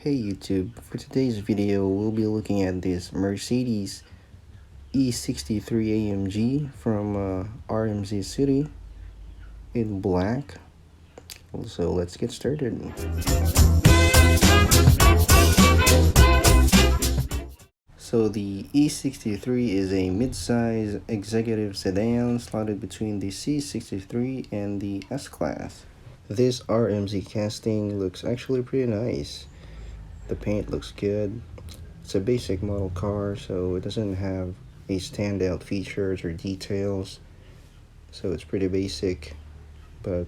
Hey YouTube, for today's video we'll be looking at this Mercedes E63 AMG from RMZ City in black. So let's get started. So the E63 is a mid-size executive sedan slotted between the C63 and the S-Class. This RMZ casting looks actually pretty nice. The paint looks good. It's a basic model car, so it doesn't have a standout features or details. So it's pretty basic, but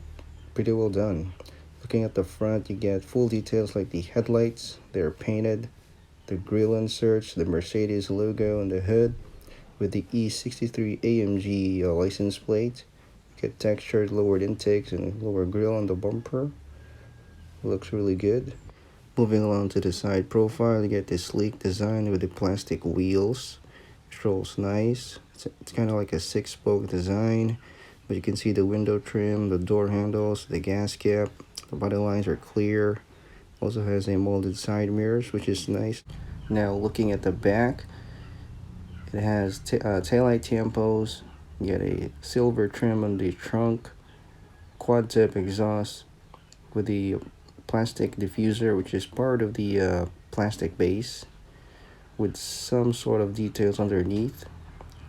pretty well done. Looking at the front, you get full details like the headlights. They're painted. The grille inserts, the Mercedes logo on the hood with the E63 AMG license plate. You get textured lowered intakes and lower grille on the bumper. Looks really good. Moving along to the side profile, you get this sleek design with the plastic wheels. It rolls nice. It's kind of like a 6-spoke design, but you can see the window trim, the door handles, the gas cap. The body lines are clear. Also has a molded side mirrors, which is nice. Now looking at the back, it has taillight tampos. You get a silver trim on the trunk, quad tip exhaust with the plastic diffuser, which is part of the plastic base with some sort of details underneath,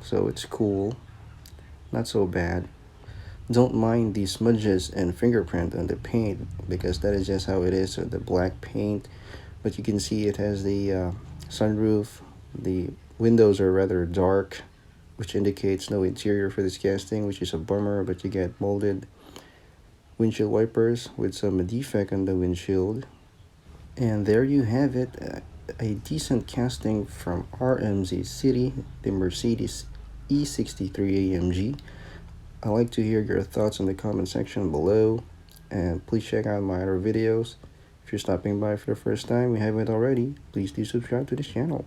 so it's cool, not so bad. Don't mind the smudges and fingerprint on the paint because that is just how it is with the black paint, but you can see it has the sunroof. The windows are rather dark, which indicates no interior for this casting, which is a bummer, but you get molded windshield wipers with some defect on the windshield. And there you have it, a decent casting from RMZ City, the Mercedes E63 AMG. I'd like to hear your thoughts in the comment section below, and please check out my other videos. If you're stopping by for the first time, you haven't already, please do subscribe to this channel.